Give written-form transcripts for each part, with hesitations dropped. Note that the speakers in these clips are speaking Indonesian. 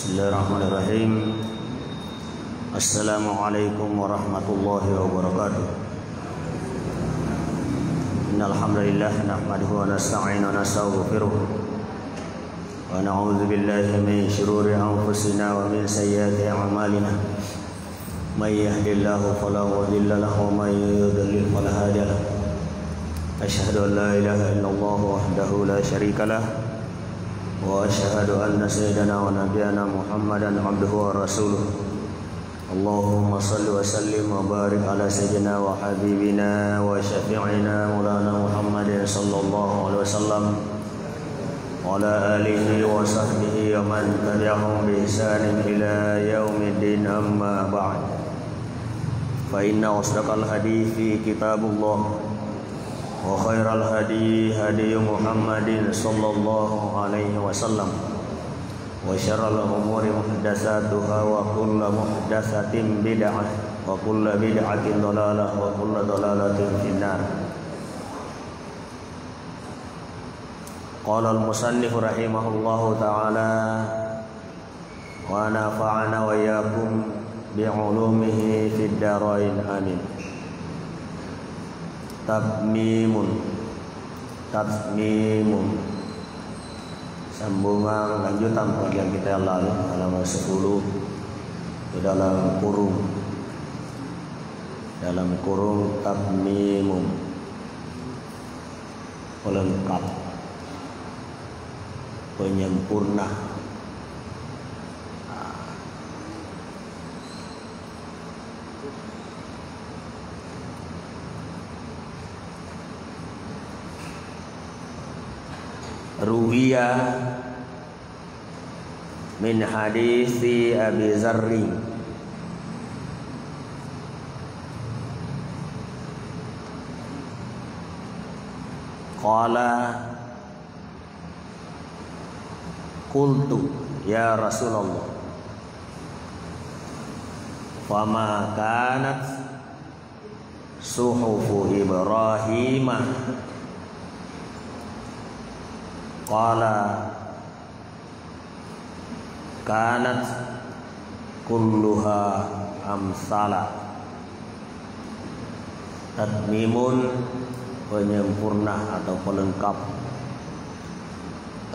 Bismillahirrahmanirrahim. Assalamualaikum warahmatullahi wabarakatuh. Innal hamdalillah nahmaduhu wa nasta'inu wa nastaghfiruh wa na'udzu billahi min shururi anfusina wa min sayyiati a'malina. May yahdihillahu fala mudilla lahu wa may yudlil fala hadiya lahu. Asyhadu an la ilaha illallah wahdahu la syarika lah wa asyhadu anna sayyidana wa nabiyyana Muhammadan abduhu wa rasuluh. Allahumma salli wa sallim wa barik ala sayyidina wa habibina wa syafi'ina maulana Muhammadin sallallahu alaihi wasallam wa ala alihi wa sahbihi wa man tabi'ahum bi ihsanin ila yaumiddin, amma ba'd. Fa inna asdaqal hadithi kitabullah wa khairal hadi hadi Muhammadin sallallahu alaihi wasallam wa syarrul umuri muhdatsatuha wa kullu muhdatsatin bid'ah wa kullu bid'atin dhalalah wa kullu dhalalatin finnar. Qala al-musannif rahimahullahu ta'ala wa nafa'ana wa iyyakum bi'ulumihi fid dharain amin. Tatmimun sambungan lanjutan bagian kita yang lalu halaman 10 di dalam kurung tatmimun pelengkap, penyempurna. Ruwiya min hadisi Abi Zarri qala qultu ya Rasulullah fama kanat suhufu Ibrahimah. Qala kanat kulluha amsala. Tatmimun penyempurna atau pelengkap.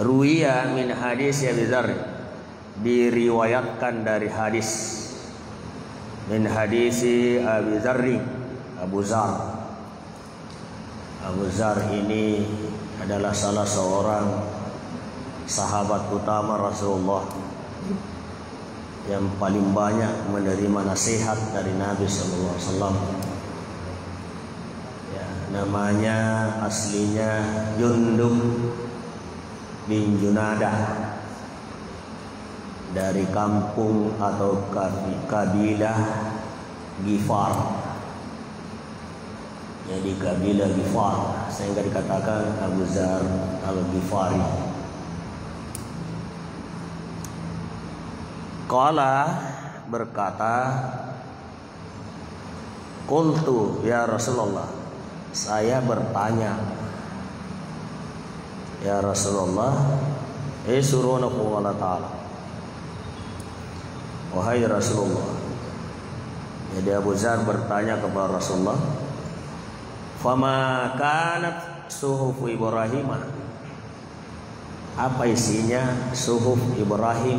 Ruwiya min hadis Abi Dzar, diriwayatkan dari hadis min hadisi Abi Dzarri, Abu Dzar. Abu Dzar ini adalah salah seorang sahabat utama Rasulullah yang paling banyak menerima nasihat dari Nabi sallallahu alaihi wasallam. Ya, namanya aslinya Jundub bin Junadah, dari kampung atau kabilah Ghifar. Jadi kabilah Ghifar, sehingga dikatakan Abu Dzar al-Ghifari. Qala berkata, qultu ya Rasulullah, saya bertanya, ya Rasulullah, suranahu wa ta'ala, wahai Rasulullah. Jadi Abu Dzar bertanya kepada Rasulullah, fama kanat suhuf Ibrahim, apa isinya suhuf Ibrahim?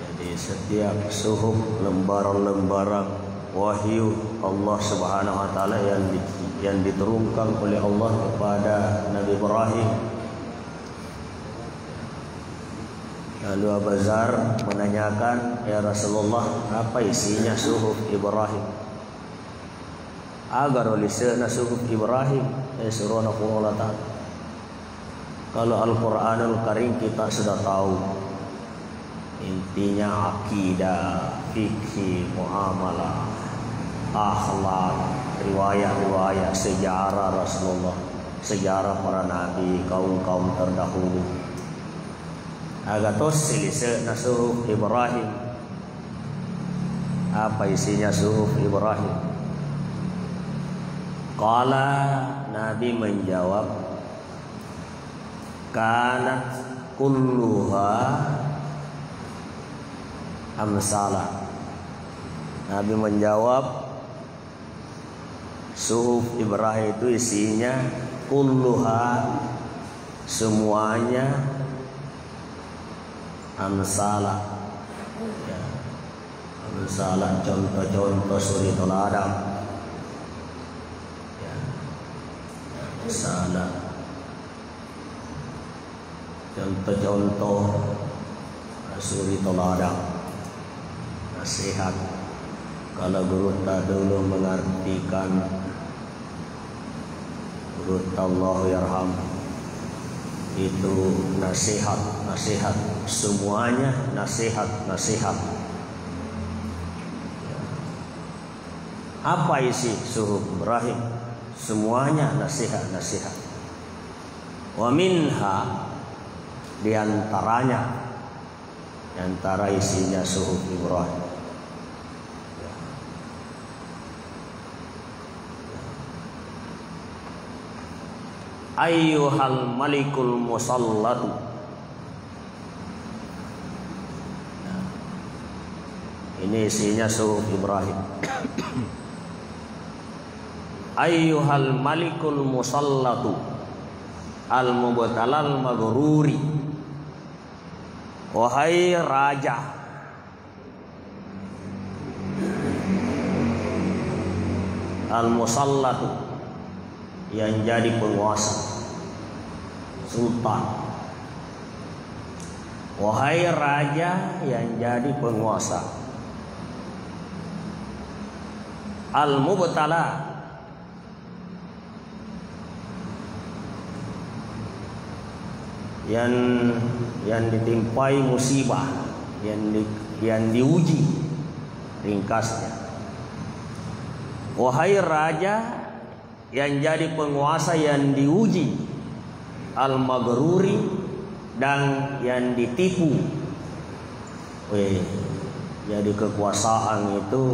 Jadi setiap suhuf, lembaran-lembaran wahyu Allah Subhanahu wa taala yang diturunkan oleh Allah kepada Nabi Ibrahim. Lalu Abu Dzar menanyakan, ya Rasulullah, apa isinya suhuf Ibrahim? Agar lisana suhuf Ibrahim suranahu wa ta'ala. Kalau Al-Quranul Karim kita sudah tahu intinya akidah, fikih, muamalah, akhlak, riwayat-riwayat sejarah Rasulullah, sejarah para nabi, kaum-kaum terdahulu. Agatos silisana suhuf Ibrahim. Apa isinya suhuf Ibrahim? Qala, Nabi menjawab, kanat kulluha amsala. Nabi menjawab, suhuf Ibrahim itu isinya kulluha, semuanya, amsala, ya, amsala, contoh-contoh suri teladan, ya, amsala, contoh-contoh suri teladan, nasihat. Kalau guru dulu mengartikan guru Allah yarham, itu nasihat, semuanya nasihat. Apa isi suhuf Ibrahim? Semuanya nasihat. Wa minha, diantara isinya suhuf Ibrahim, ayyuhal malikul musallatu. Ini isinya suhuf Ibrahim. Ayyuhal malikul musallatu al-mubtalal maghruri. Wahai raja al-musallatu, yang jadi penguasa, sultan. Wahai raja yang jadi penguasa, al-mubtala, yang ditimpai musibah, yang diuji, ringkasnya. Wahai raja yang jadi penguasa yang diuji, al-maghruri, dan yang ditipu. Jadi kekuasaan itu,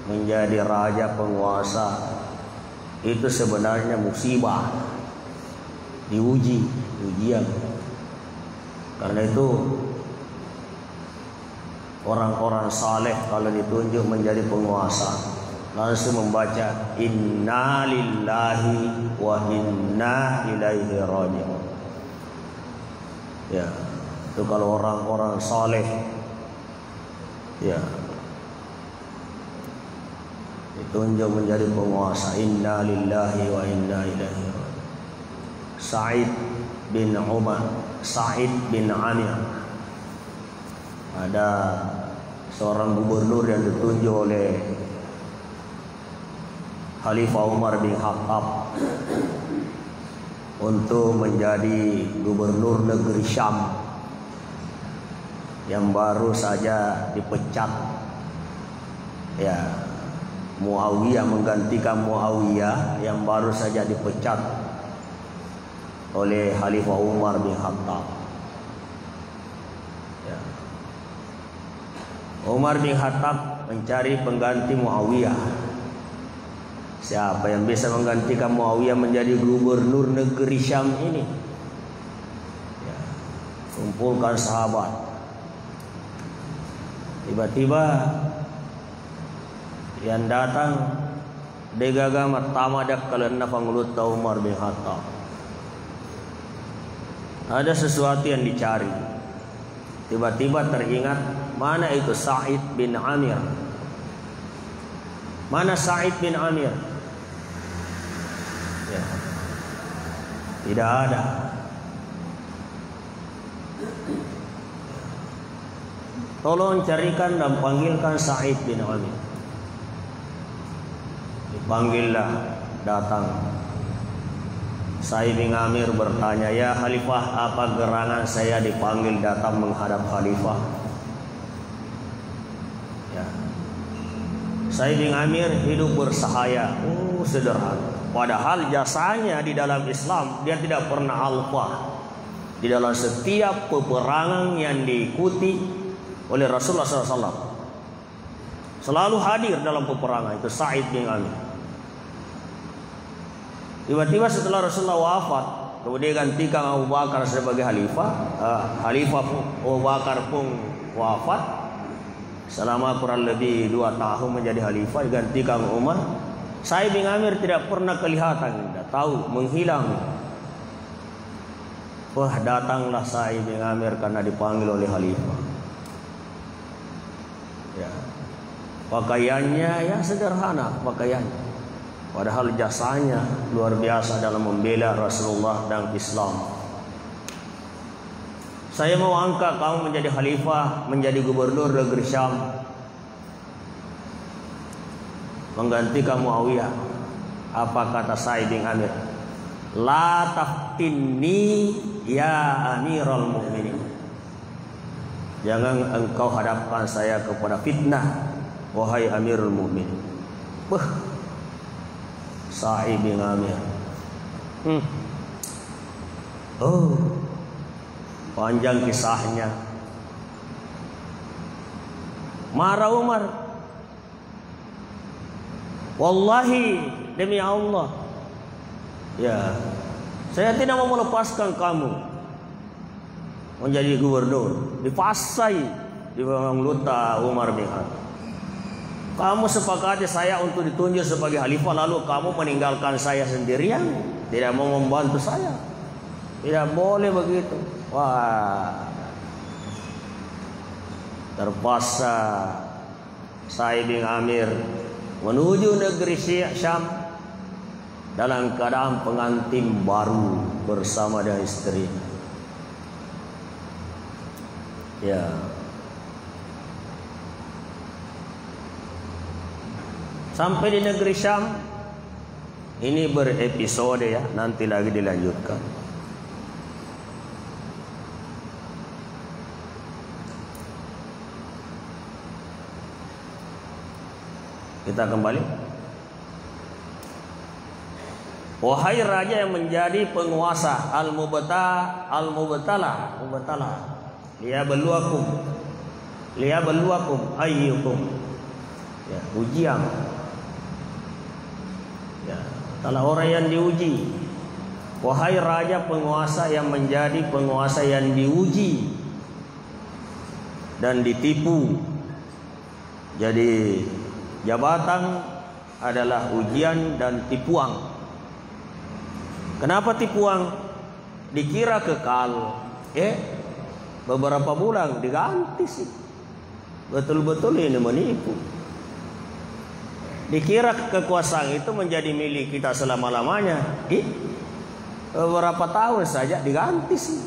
menjadi raja penguasa itu sebenarnya musibah, ujian. Karena itu orang-orang saleh kalau ditunjuk menjadi penguasa langsung membaca inna lillahi wa inna ilaihi raji'un. Ya, itu kalau orang-orang saleh, ya, ditunjuk menjadi penguasa, inna lillahi wa inna ilaihi raji'un. Sa'id bin Amir, ada seorang gubernur yang ditunjuk oleh Khalifah Umar bin Khattab untuk menjadi gubernur negeri Syam yang baru saja dipecat. Ya, Muawiyah menggantikan Muawiyah yang baru saja dipecat oleh Khalifah Umar bin Khattab. Ya. Umar bin Khattab mencari pengganti Muawiyah. Siapa yang bisa menggantikan Muawiyah menjadi gubernur negeri Syam ini? Ya. Kumpulkan sahabat. Tiba-tiba yang datang degaga matamadak kalana pangulut Umar bin Khattab. Ada sesuatu yang dicari. Tiba-tiba teringat, mana itu Sa'id bin Amir? Mana Sa'id bin Amir? Ya. Tidak ada. Tolong carikan dan panggilkan Sa'id bin Amir. Dipanggillah, datang. Sa'id bin Amir bertanya, ya Khalifah, apa gerangan saya dipanggil datang menghadap Khalifah? Ya. Sa'id bin Amir hidup bersahaya, sederhana. Padahal jasanya di dalam Islam dia tidak pernah alfa. Di dalam setiap peperangan yang diikuti oleh Rasulullah SAW, selalu hadir dalam peperangan itu Sa'id bin Amir. Tiba-tiba setelah Rasulullah wafat, kemudian gantikan Abu Bakar sebagai khalifah. Khalifah Abu Bakar pun wafat selama kurang lebih 2 tahun menjadi khalifah, gantikan Umar. Sa'id bin Amir tidak pernah kelihatan, tidak tahu, menghilang. Wah, datanglah Sa'id bin Amir karena dipanggil oleh khalifah. Ya. Pakaiannya ya sederhana pakaiannya. Padahal jasanya luar biasa dalam membela Rasulullah dan Islam. Saya mau angkat kamu menjadi khalifah, menjadi gubernur negeri Syam, menggantikan Muawiyah. Apa kata Sa'id bin Amir? La taftinni ya Amirul Mukminin. Jangan engkau hadapkan saya kepada fitnah, wahai Amirul Mukminin. Sa'id bin Amir. Oh, panjang kisahnya. Marah Umar. Wallahi, demi Allah, ya, saya tidak mau melepaskan kamu menjadi gubernur. Dipasai di bawah luta Umar bin Khattab. Kamu sepakati saya untuk ditunjuk sebagai khalifah, lalu kamu meninggalkan saya sendirian, tidak mau membantu saya. Tidak boleh begitu. Wah, terpaksa Sa'id bin Amir menuju negeri Syam dalam keadaan pengantin baru bersama dengan istri. Ya. Sampai di negeri Syam. Ini berepisode ya, nanti lagi dilanjutkan. Kita kembali. Wahai raja yang menjadi penguasa, al-mubtalah, liyabluwakum ayyukum. Ya, ujian. Ya, kalau orang yang diuji. Wahai raja penguasa yang menjadi penguasa yang diuji dan ditipu. Jadi jabatan adalah ujian dan tipuan. Kenapa tipuan? Dikira kekal, beberapa bulan diganti sih. Betul-betul ini menipu. Dikira kekuasaan itu menjadi milik kita selama-lamanya. Beberapa tahun saja diganti sih.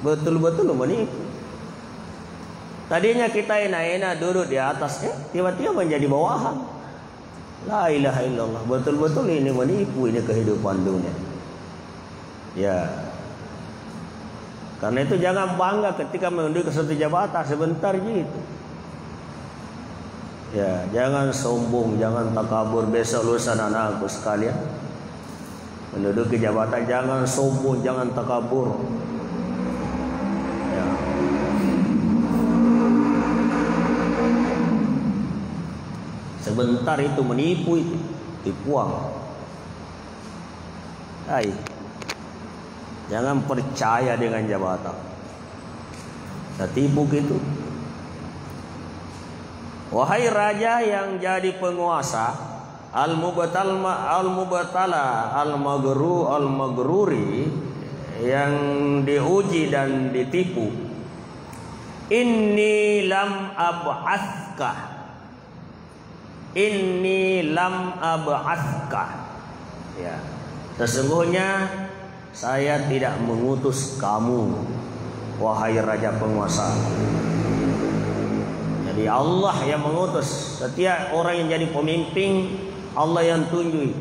Betul-betul menipu. Tadinya kita enak-enak duduk di atas, tiba-tiba menjadi bawahan. La ilaha illallah. Betul-betul ini menipu, ini kehidupan dunia. Ya. Karena itu jangan bangga ketika menduduki suatu jabatan sebentar gitu. Ya, jangan sombong, jangan takabur. Besok lusa anak-anakku sekalian menduduki jabatan, jangan sombong, jangan takabur. Ya. Sebentar itu menipu, itu tipuan. Hai, jangan percaya dengan jabatan. Tipu gitu. Wahai raja yang jadi penguasa, al-maghruri, yang diuji dan ditipu. Inni lam ab'athka. Ya. Sesungguhnya saya tidak mengutus kamu, wahai raja penguasa. Jadi Allah yang mengutus. Setiap orang yang jadi pemimpin, Allah yang tunjuk.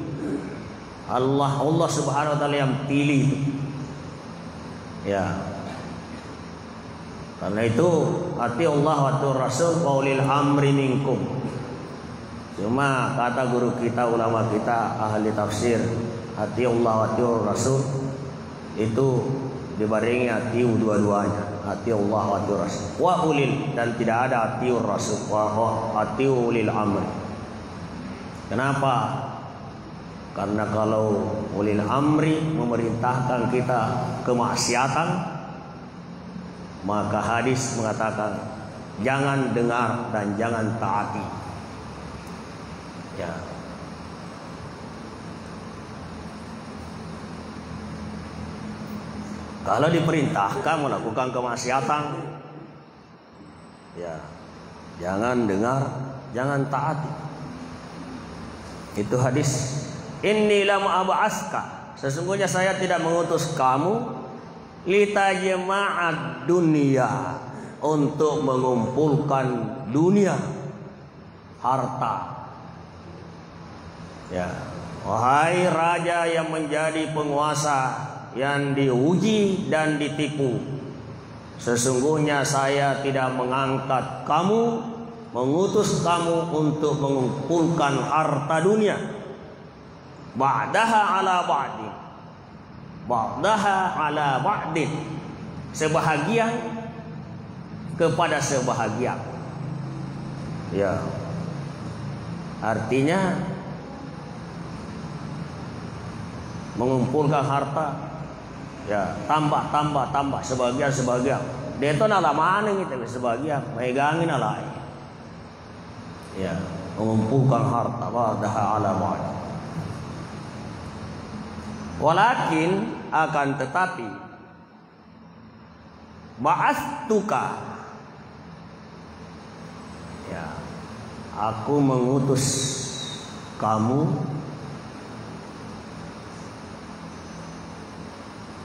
Allah Subhanahu wa taala yang pilih. Ya. Karena itu ati Allah wa Rasul wa ulil amri minkum. Cuma kata guru kita, ulama kita, ahli tafsir, ati Allah wa Rasul itu dibarengi ati dua-duanya. Ati Allah wa Rasul wa ulil, dan tidak ada ati Rasul wa ati ulil amri. Kenapa? Karena kalau ulil amri memerintahkan kita kemaksiatan, maka hadis mengatakan jangan dengar dan jangan taati. Ya. Kalau diperintahkan melakukan kemaksiatan, ya jangan dengar, jangan taati. Itu hadis. Inni lam ab'aska, sesungguhnya saya tidak mengutus kamu litajma'ad dunia, untuk mengumpulkan dunia, harta. Ya, wahai raja yang menjadi penguasa, yang diuji dan ditipu, sesungguhnya saya tidak mengangkat kamu, mengutus kamu untuk mengumpulkan harta dunia. Ba'daha ala ba'din, ba'daha ala ba'din, sebahagian kepada sebahagian. Ya, artinya mengumpulkan harta, ya tambah sebagian. Dia itu nala mana gitu sebagian, megangin ala. Ya, mengumpulkan harta ba'daha ala ba'din. Walakin akan tetapi ba'astuka, ya, aku mengutus kamu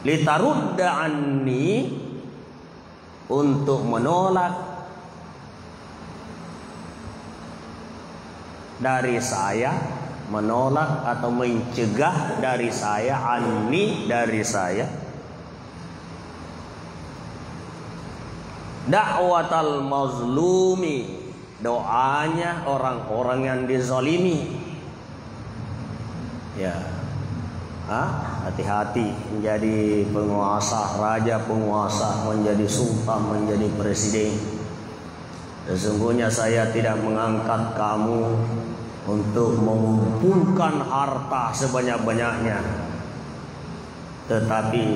litarudda anni, untuk menolak dari saya, menolak atau mencegah dari saya, anni dari saya, da'watal mazlumi, doanya orang-orang yang dizalimi. Ya, hati-hati menjadi penguasa, raja penguasa, menjadi sultan, menjadi presiden. Sesungguhnya saya tidak mengangkat kamu untuk mengumpulkan harta sebanyak-banyaknya, tetapi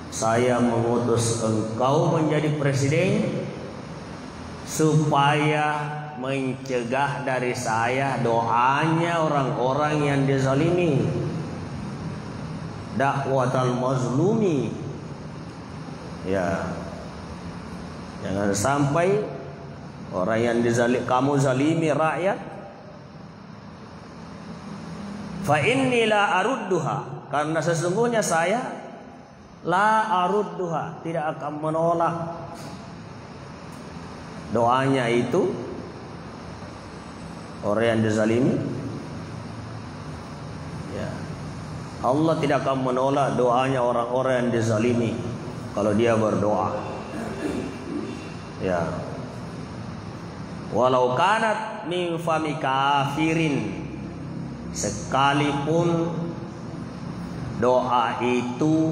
saya mengutus engkau menjadi presiden supaya mencegah dari saya doanya orang-orang yang dizalimi, dakwatal mazlumi. Ya, jangan sampai orang yang kamu zalimi rakyat. Fa inni la arudduha, karena sesungguhnya saya la arudduha, tidak akan menolak doanya itu orang yang dizalimi. Ya, Allah tidak akan menolak doanya orang-orang yang dizalimi kalau dia berdoa. Ya, walau kanat min fami kafirin, sekalipun doa itu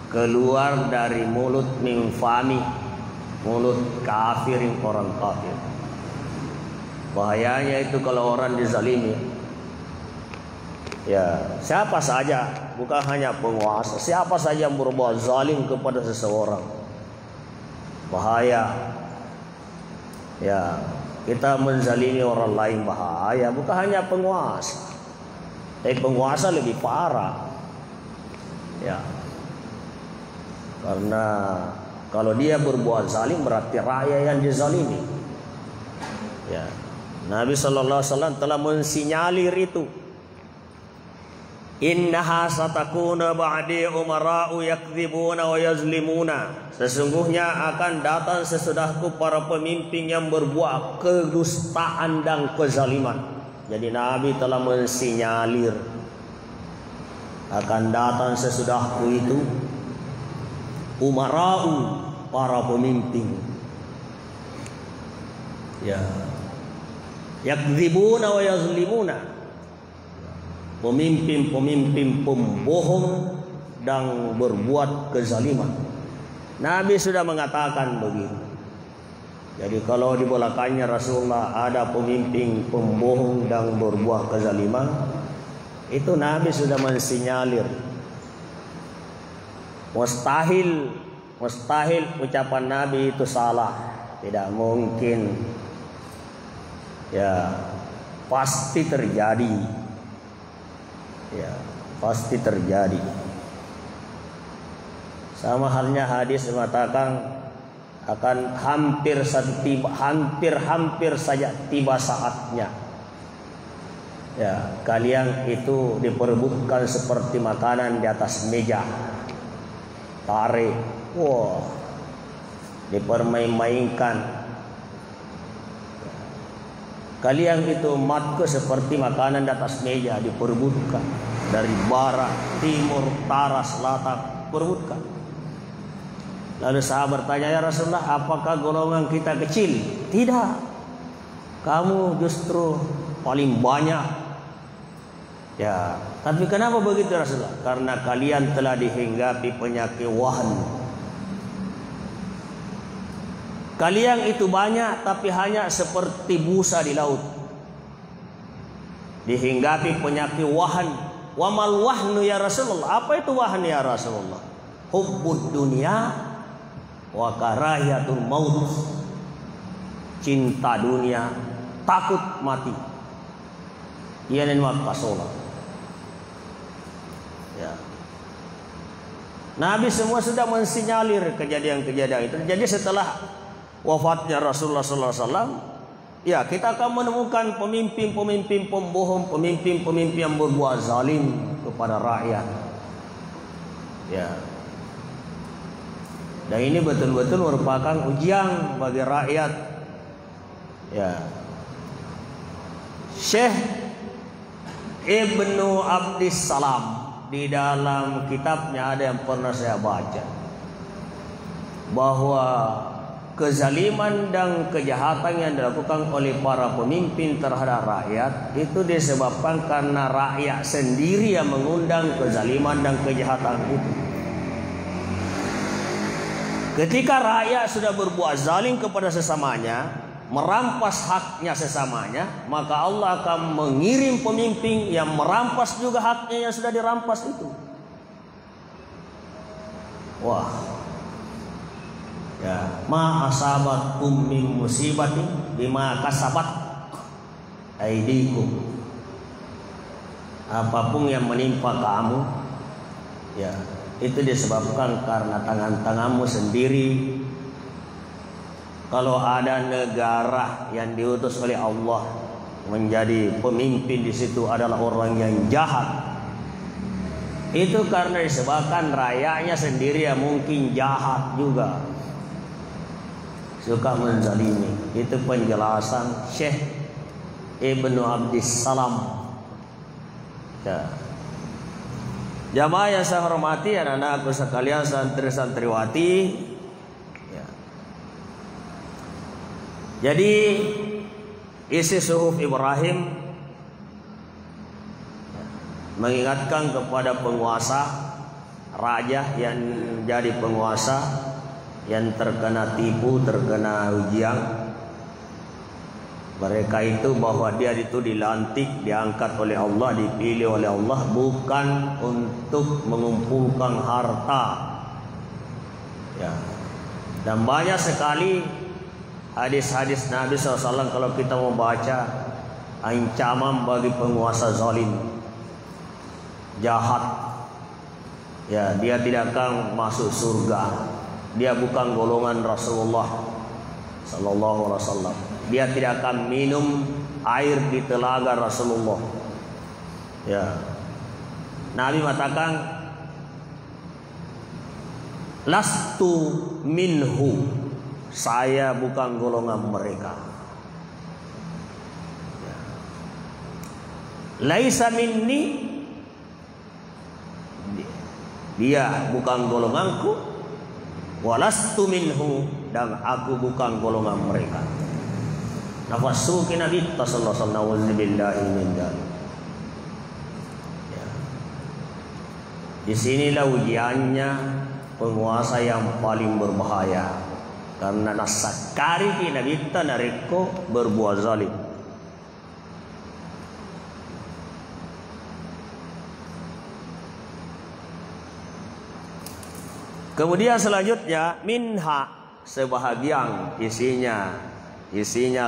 keluar dari mulut min fami, mulut kafirin, orang kafir. Bahayanya itu kalau orang dizalimi. Ya, siapa saja, bukan hanya penguasa, siapa saja yang berbuat zalim kepada seseorang, bahaya. Ya, kita menzalimi orang lain bahaya, bukan hanya penguasa. Tapi penguasa lebih parah. Ya, karena kalau dia berbuat zalim berarti rakyat yang dizalimi. Ya, Nabi sallallahu alaihi wasallam telah mensinyalir itu. Innaha satakuna ba'di umara'u yakdzibuna wa yazlimuna. Sesungguhnya akan datang sesudahku para pemimpin yang berbuat kedustaan dan kezaliman. Jadi Nabi telah mensinyalir akan datang sesudahku itu umara'u, para pemimpin. Ya, yakdzibuna wa yazlimuna, pemimpin-pemimpin pembohong dan berbuat kezaliman. Nabi sudah mengatakan begitu. Jadi kalau di belakangnya Rasulullah ada pemimpin pembohong dan berbuat kezaliman, itu Nabi sudah mensinyalir. Mustahil ucapan Nabi itu salah. Tidak mungkin. Ya, pasti terjadi. Ya, pasti terjadi. Sama halnya hadis mengatakan akan hampir saja tiba saatnya. Ya, kalian itu diperebutkan seperti makanan di atas meja. Tarik, wah, dipermain-mainkan. Kalian itu matku seperti makanan di atas meja, diperebutkan dari barat, timur, utara, selatan, perebutkan. Lalu sahabat bertanya, ya Rasulullah, apakah golongan kita kecil? Tidak, kamu justru paling banyak. Ya, tapi kenapa begitu Rasulullah? Karena kalian telah dihinggapi penyakit wahan. Kalian itu banyak tapi hanya seperti busa di laut. Dihinggapi penyakit wahan. Wa mal wahnu ya Rasulullah? Apa itu wahan ya Rasulullah? Hubbud dunia wa karahiyatul maut. Cinta dunia, takut mati. Ianen maqasola. Ya. Nabi semua sudah mensinyalir kejadian-kejadian itu. Jadi setelah wafatnya Rasulullah SAW, ya kita akan menemukan pemimpin-pemimpin pembohong, pemimpin-pemimpin yang berbuat zalim kepada rakyat. Ya. Dan ini betul-betul merupakan ujian bagi rakyat. Ya. Syekh Ibnu Abdissalam di dalam kitabnya ada yang pernah saya baca, bahwa kezaliman dan kejahatan yang dilakukan oleh para pemimpin terhadap rakyat itu disebabkan karena rakyat sendiri yang mengundang kezaliman dan kejahatan itu. Ketika rakyat sudah berbuat zalim kepada sesamanya, merampas haknya sesamanya, maka Allah akan mengirim pemimpin yang merampas juga haknya yang sudah dirampas itu. Wah. Ya, ma asabatkum min musibatin bima kasabat aidikum. Apapun yang menimpa kamu, ya, itu disebabkan karena tangan-tanganmu sendiri. Kalau ada negara yang diutus oleh Allah menjadi pemimpin di situ adalah orang yang jahat, itu karena disebabkan rakyatnya sendiri yang mungkin jahat juga, suka menzalimi. Itu penjelasan Syekh Ibnu Abdissalam. Ya. Jamaah yang saya hormati, anak-anakku sekalian, santri-santriwati. Ya. Jadi isi suhuf Ibrahim mengingatkan kepada penguasa, raja yang jadi penguasa yang terkena tipu, terkena ujian. Mereka itu bahwa dia itu dilantik, diangkat oleh Allah, dipilih oleh Allah bukan untuk mengumpulkan harta. Ya. Dan banyak sekali hadis-hadis Nabi SAW kalau kita membaca ancaman bagi penguasa zalim, jahat. Ya, dia tidak akan masuk surga. Dia bukan golongan Rasulullah sallallahu alaihi wasallam. Dia tidak akan minum air di telaga Rasulullah. Ya. Nabi mengatakan, lastu minhu. Saya bukan golongan mereka. Ya. Laisa minni. Dia bukan golonganku. Walastu minhu, dan aku bukan golongan mereka. Nafsu Nabi sallallahu alaihi wasallam. Di sinilah ujiannya penguasa yang paling berbahaya. karena nasakari kina kita nareko berbuat zalim. Kemudian selanjutnya minha, sebahagian isinya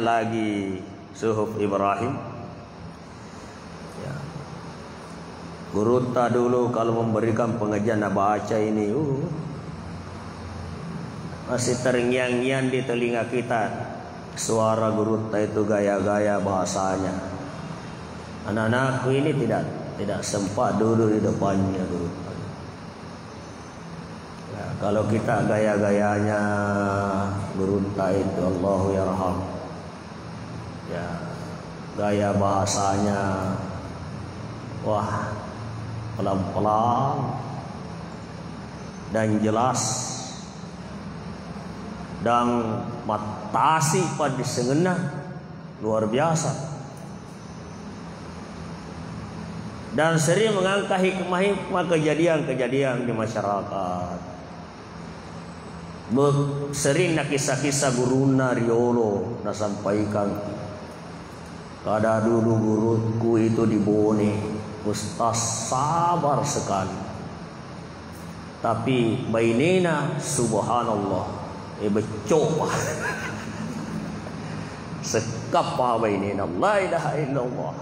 lagi suhuf Ibrahim. Ya. Guru dulu kalau memberikan pengajian baca ini, masih terngiang-ngiang di telinga kita suara guru itu gaya-gaya bahasanya. Anak-anakku ini tidak sempat duduk di depannya guru. Ya, kalau kita gaya-gayanya gurunta itu Allahu yarham. Ya, gaya bahasanya wah pelan-pelan dan jelas dan matasi pada sengena luar biasa. Dan sering mengangkat hikmah-hikmah kejadian-kejadian di masyarakat. Sering nak kisah-kisah guruna riolo nak sampaikan. Kada dulu guruku itu di Bone, ustaz sabar sekali. Tapi bainena subhanallah, becok. Sekapa bainena la ilaha illallah.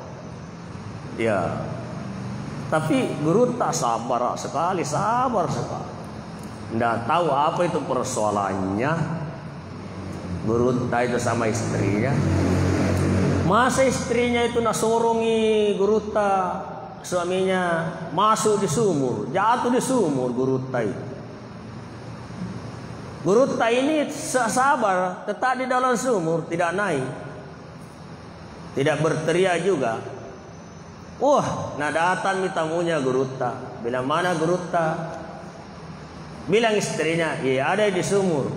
Ya. Tapi guru tak sabar sekali. Nggak tahu apa itu persoalannya. Guru tak itu sama istrinya. Masa istrinya itu nasorongi guru tak suaminya masuk di sumur, jatuh di sumur guru tak. Guru tak ini sabar, tetap di dalam sumur, tidak naik, tidak berteriak juga. Wah, nah datang tamunya guru tak. Bilang mana guru tak? Bilang istrinya, iya ada di sumur.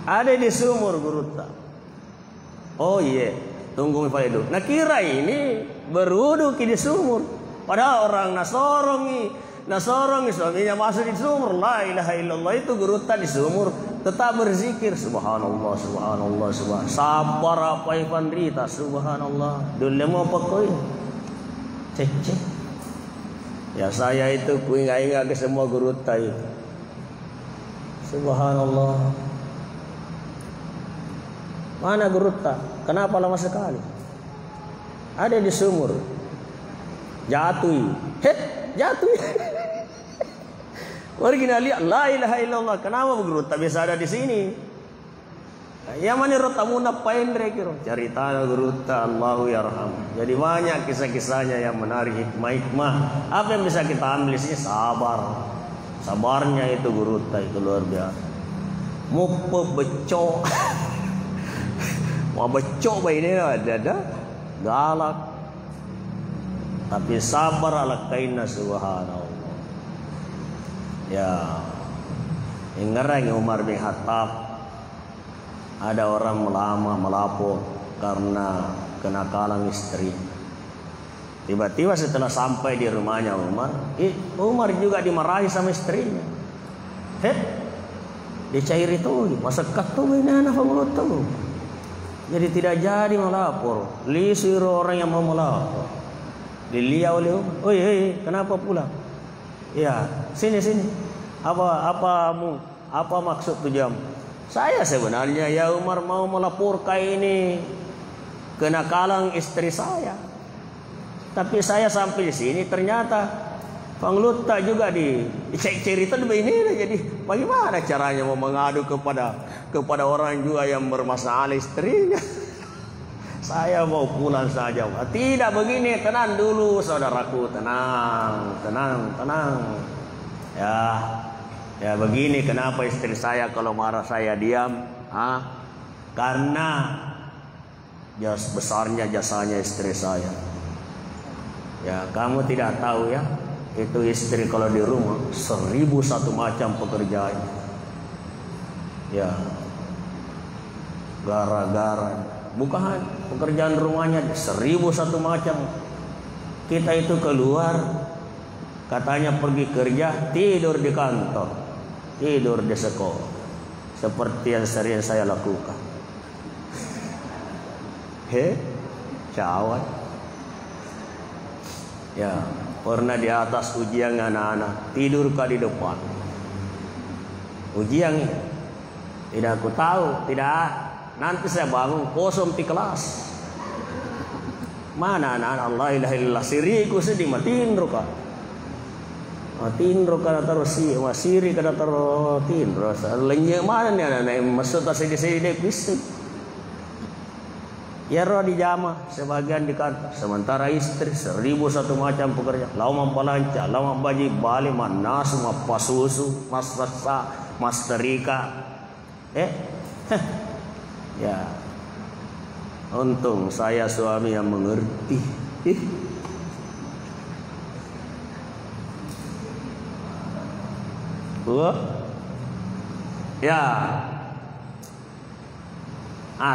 Ada di sumur guru tak. Oh iya, tunggu Faidu. Nah kira ini berwudu di sumur. Padahal orang nasorongi suaminya masuk di sumur. La ilaha illallah, itu guru tak di sumur. Tetap berzikir subhanallah, subhanallah, subhanallah. Sabar apa Ivan Rita, subhanallah. Dulu mau apa koi? Cek. Ya saya itu ingat ke semua guru itu. Subhanallah. Mana guru tak? Kenapa lama sekali? Ada di sumur. Jatuh. Jatuh. Original lihat la ilaha illallah. Kenapa guru tak bisa ada di sini? Ya mana rotamu napain mereka? Cerita guru tak Allahu yarham. Jadi banyak kisah-kisahnya yang menarik, hikmah-hikmah. Apa yang bisa kita ambil di sini? Sabar. Sabarnya itu guru tak itu luar biasa. Mupe becok. Mau becok bayi ini ada galak. Tapi sabar ala kaina subhanallah. Ya. Ingat Umar bin Khattab. Ada orang melapor karena kenakalan istri. Tiba-tiba setelah sampai di rumahnya Umar juga dimarahi sama istrinya. Dicair itu, masa katu ini anak pengelut tu. Jadi tidak jadi melapor. Lisir orang yang mau melapor. Dilihat oleh Umar. Oi, kenapa pulang? Ya, sini. Apa maksud tujuan? Saya sebenarnya ya Umar mau melaporkan ini kenakalan istri saya. Tapi saya sampai di sini ternyata Panglut tak juga cerita begini. Jadi bagaimana caranya mau mengadu kepada orang juga yang bermasalah istrinya? Saya mau pulang saja. Tidak begini, tenang dulu saudaraku, tenang. Ya begini, kenapa istri saya kalau marah saya diam? Karena besarnya jasanya istri saya. Ya kamu tidak tahu ya, itu istri kalau di rumah 1001 macam pekerjaan. Ya gara-gara bukan pekerjaan rumahnya 1001 macam. Kita itu keluar Katanya pergi kerja, tidur di kantor, tidur di sekolah, seperti yang sering saya lakukan. Cawan. Ya, pernah di atas ujian anak-anak, tidur di depan. Ujian ini tidak aku tahu, tidak. Nanti saya bangun kosong di kelas. Mana anak-anak Allah ilaha illallah siriku sedih matinro ka. Matinro ka terus si masiri ka terus tinro. Lenye mana nih anak-anak maksud sedi-sedi pisik. Ya roh di jama sebagian di kantor. Sementara istri 1001 macam pekerja. Lau mampalanca, lau mambaji bali manasu mapasusu, mas rasa, mas terika. Ya, untung saya suami yang mengerti. Ya.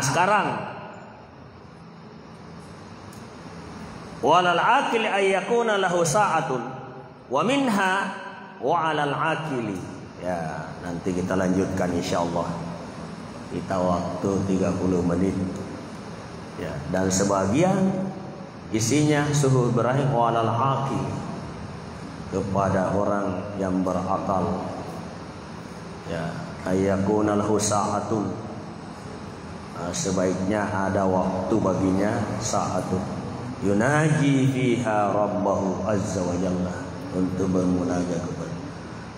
Sekarang walal akil ayyakuna lahu sa'atun wa minha wa 'alal akili. Ya, nanti kita lanjutkan insyaallah. Kita waktu 30 menit. Ya, dan sebagian isinya suhu Ibrahim wa 'alal akil, kepada orang yang berakal. Ya, ayyakuna lahu sa'atun, sebaiknya ada waktu baginya, sa'atun yunaji fiha rabbahu azza wa jalla, untuk bermunajat kepada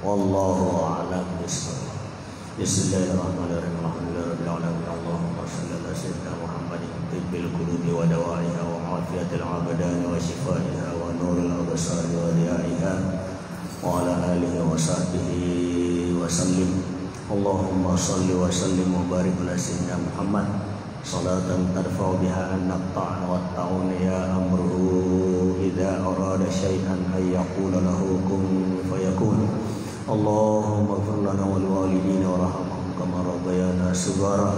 wallahu a'lam bissawab. Bismillahirrahmanirrahim. Alhamdulillahirabbil alamin. Allahumma shalli ala sayyidina Muhammadin tibbil qulubi wa dawa'iha wa afiyatil abdani wa shifaiha wa nuril absari wa diya'iha wa ala alihi wa sahbihi wa sallim. Allahumma shalli wa sallim wa barik ala sayyidina Muhammad salatan tarfa'u biha an-naqta'a wa ta'un ya amruhu idza arada syai'an ay yaqula lahu kun fayakun. Allahumma ighfir lana wal walidina warhamhum kama rabbayana shighara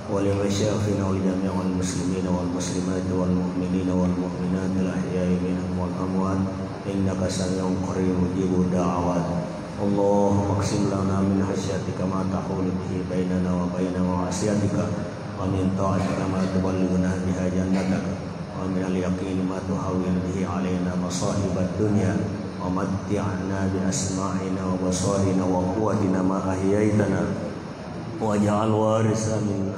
wa li masyayikhina wal jami'il muslimina wal muslimati wal mu'minina wal mu'minati al ahya'i minhum wal amwat innaka sami'un qarib mujibud da'awat. Allahumma qsim lana min khashyatika ma tahulu bihi bainana wa baina ma'asiyatika wa min ta'atika ma tuballighuna biha jannataka wa min al-yaqini ma tuhawwil bihi alaina masahibad dunya wa matti'na bi asma'ina wa basarina wa quwwatina ma ahyaitana waj'al warisa minna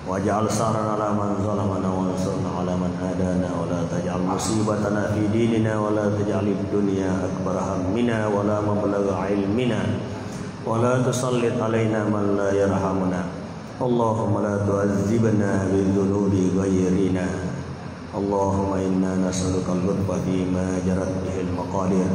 waj'al sarana ala man zalamana wa ansurna ala man adana wa la taj'al musibatana fi dinina wa la taj'alid dunya akbar hammina wa la mablagha ilmina wa la tusallit alaina man la yarhamuna. Allahumma la tu'adzibna bi dhunubi ghayrina. Allahumma inna nas'aluka al-lutfa bima jarat bihi al-maqadir.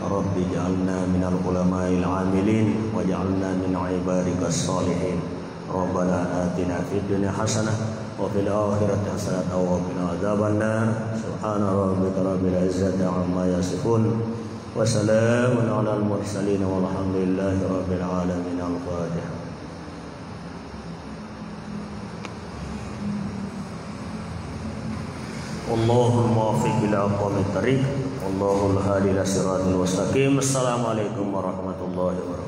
Rabbi ij'alna minal ulama'il 'amilin waj'alna min 'ibadika as-salihin. Rabbana atina fid dunya hasanah wa fil akhirati hasanah wa qina adzabannar. Subhana rabbika rabbil izzati 'amma yasifun wa salamun 'alal mursalin walhamdulillahi rabbil alamin. Al-Fatihah. Allahul muwaffiq ila aqwamit thariq, wallahul hadi ila siratal mustaqim. Assalamualaikum warahmatullahi wabarakatuh.